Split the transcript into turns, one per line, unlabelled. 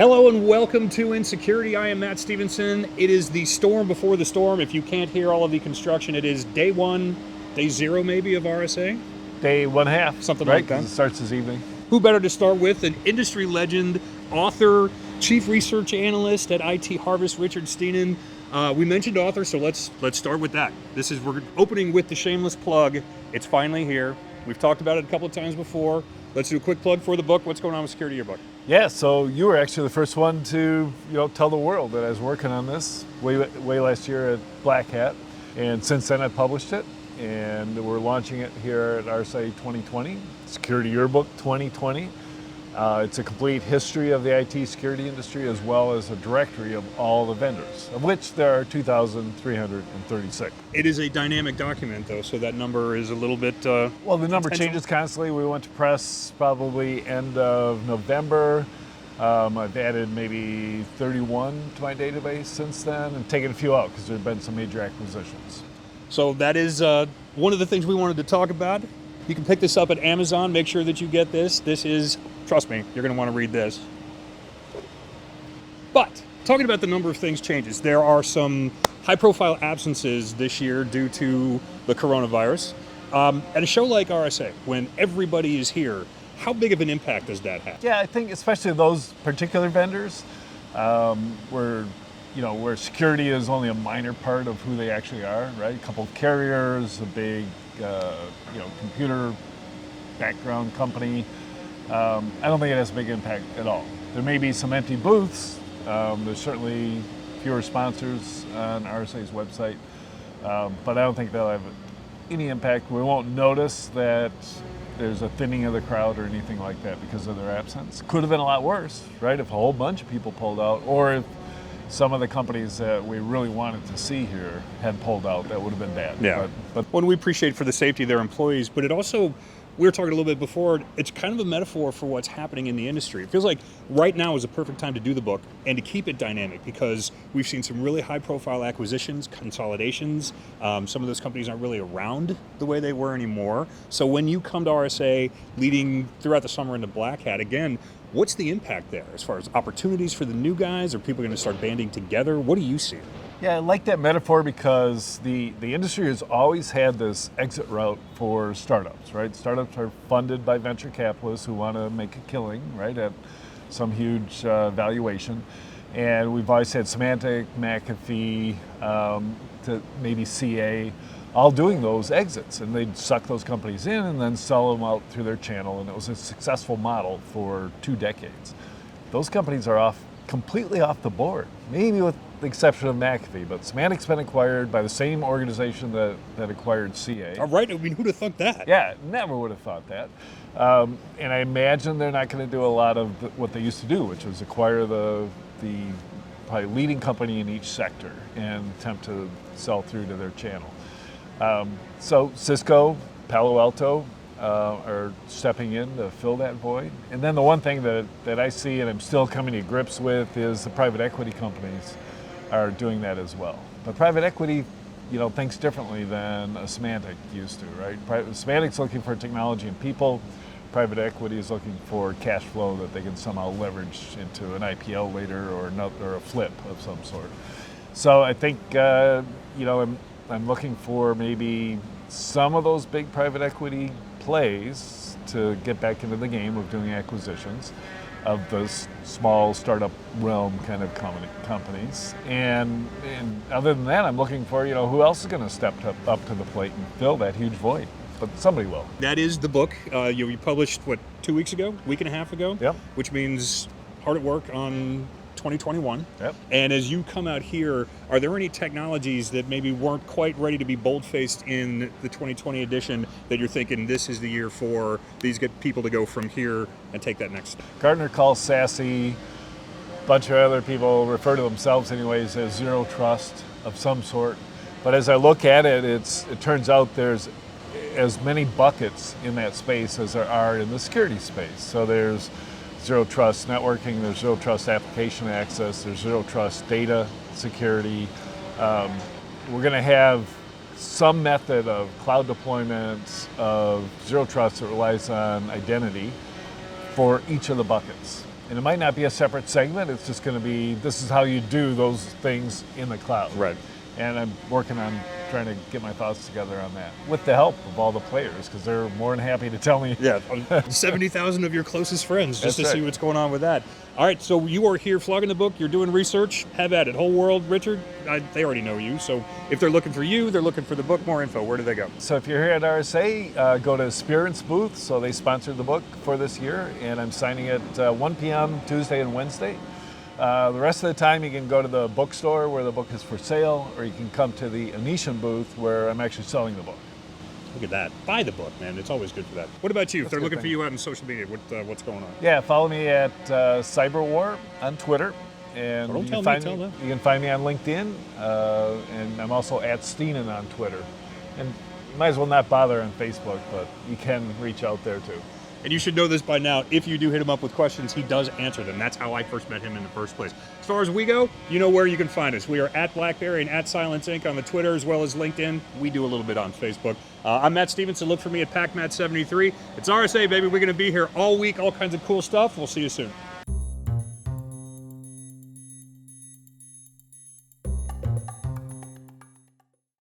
Hello and welcome to Insecurity. I am Matt Stevenson. It is the storm before the storm. If you can't hear all of the construction, it is day one, day zero maybe of RSA.
Day 1/2.
Something
right?
like that.
It starts this evening.
Who better to start with? An industry legend, author, chief research analyst at IT Harvest, Richard Stiennon. We mentioned author, so let's start with that. We're opening with the shameless plug. It's finally here. We've talked about it a couple of times before. Let's do a quick plug for the book. What's going on with Security, your book?
Yeah, so you were actually the first one to tell the world that I was working on this way last year at Black Hat, and since then I published it, and we're launching it here at RSA 2020, Security Yearbook 2020. It's a complete history of the IT security industry as well as a directory of all the vendors, of which there are 2,336.
It is a dynamic document, though, so that number is a little bit...
Well, the number changes constantly. We went to press probably end of November. I've added maybe 31 to my database since then and taken a few out because there have been some major acquisitions.
So that is one of the things we wanted to talk about. You can pick this up at Amazon. Make sure that you get this. This is, trust me, you're going to want to read this. But talking about the number of things changes, there are some high-profile absences this year due to the coronavirus. At a show like RSA, when everybody is here, how big of an impact does that have?
Yeah, I think especially those particular vendors, where security is only a minor part of who they actually are, right? A couple of carriers, a big computer background company. I don't think it has a big impact at all. There may be some empty booths. There's certainly fewer sponsors on RSA's website, but I don't think they'll have any impact. We won't notice that there's a thinning of the crowd or anything like that because of their absence. Could have been a lot worse, right? If a whole bunch of people pulled out, or if some of the companies that we really wanted to see here had pulled out, that would have been bad.
Yeah. But one we appreciate for the safety of their employees, but it also, we were talking a little bit before, it's kind of a metaphor for what's happening in the industry. It feels like right now is a perfect time to do the book and to keep it dynamic because we've seen some really high-profile acquisitions, consolidations. Some of those companies aren't really around the way they were anymore. So when you come to RSA, leading throughout the summer into Black Hat, again, what's the impact there as far as opportunities for the new guys? Are people going to start banding together? What do you see?
Yeah, I like that metaphor because the industry has always had this exit route for startups, right? Startups are funded by venture capitalists who want to make a killing, right, at some huge valuation. And we've always had Symantec, McAfee, to maybe CA, all doing those exits, and they'd suck those companies in and then sell them out through their channel, and it was a successful model for 2 decades. Those companies are completely off the board, maybe with the exception of McAfee, but Symantec's been acquired by the same organization that acquired CA.
All right, I mean, who'd have thought that?
Yeah, never would have thought that. And I imagine they're not going to do a lot of what they used to do, which was acquire the probably leading company in each sector and attempt to sell through to their channel. So Cisco, Palo Alto are stepping in to fill that void. And then the one thing that I see and I'm still coming to grips with is the private equity companies are doing that as well. But private equity, thinks differently than a Symantec used to, right? Symantec's looking for technology and people. Private equity is looking for cash flow that they can somehow leverage into an IPO later or a flip of some sort. So I think, I'm looking for maybe some of those big private equity plays to get back into the game of doing acquisitions of those small startup realm kind of companies. And other than that, I'm looking for, who else is going to step up to the plate and fill that huge void. But somebody will.
That is the book. You published, 2 weeks ago? Week and a half ago?
Yep.
Which means hard at work on 2021.
Yep.
And as you come out here, are there any technologies that maybe weren't quite ready to be bold-faced in the 2020 edition that you're thinking this is the year for these get people to go from here and take that next step?
Gartner calls SASE, a bunch of other people refer to themselves anyways as zero trust of some sort. But as I look at it, it turns out there's as many buckets in that space as there are in the security space. So there's zero trust networking, there's zero trust application access, there's zero trust data security. We're going to have some method of cloud deployment of zero trust that relies on identity for each of the buckets. And it might not be a separate segment. It's just going to be, this is how you do those things in the cloud.
Right.
And I'm working on trying to get my thoughts together on that with the help of all the players, because they're more than happy to tell me.
Yeah, 70,000 of your closest friends just
That's
to see
right.
what's going on with that. All right, so you are here flogging the book. You're doing research. Have at it. Whole world, Richard, they already know you. So if they're looking for you, they're looking for the book, more info. Where do they go?
So if you're here at RSA, go to Spirit's booth. So they sponsored the book for this year, and I'm signing it 1 p.m. Tuesday and Wednesday. The rest of the time you can go to the bookstore where the book is for sale, or you can come to the Anisham booth where I'm actually selling the book.
Look at that. Buy the book, man. It's always good for that. What about you? If
That's
they're
a good
looking for
thing.
you out in social media, what's going on?
Yeah, follow me at Cyberwar on Twitter. And
Well, don't
you
tell
can
me,
find
tell them.
You can find me on LinkedIn, and I'm also at Stiennon on Twitter. And you might as well not bother on Facebook, but you can reach out there too.
And you should know this by now. If you do hit him up with questions, he does answer them. That's how I first met him in the first place. As far as we go, you know where you can find us. We are at BlackBerry and at Cylance Inc. on the Twitter as well as LinkedIn. We do a little bit on Facebook. I'm Matt Stevenson. Look for me at PacMat73. It's RSA, baby. We're going to be here all week. All kinds of cool stuff. We'll see you soon.